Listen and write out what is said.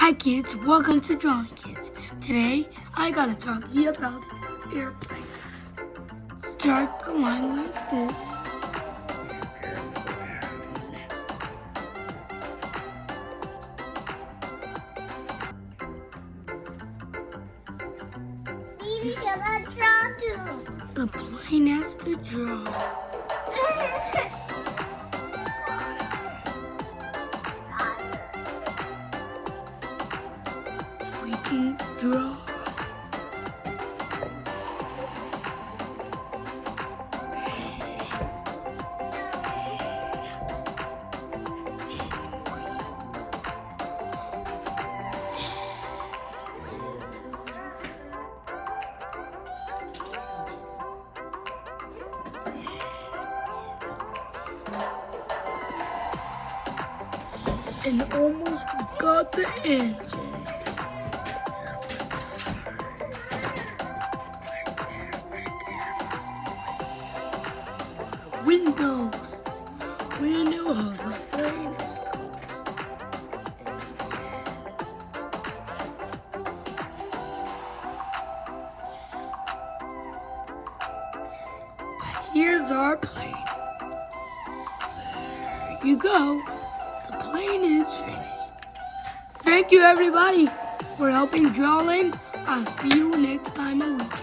Hi kids, welcome to Drawing Kids. Today, I gotta talk to you about airplanes. Start the line like this. The plane has to draw. We can draw. And almost got the engine. Windows. Window of the plane is But here's our plane. There you go. The plane is finished. Thank you everybody for helping drawing. I'll see you next time a week.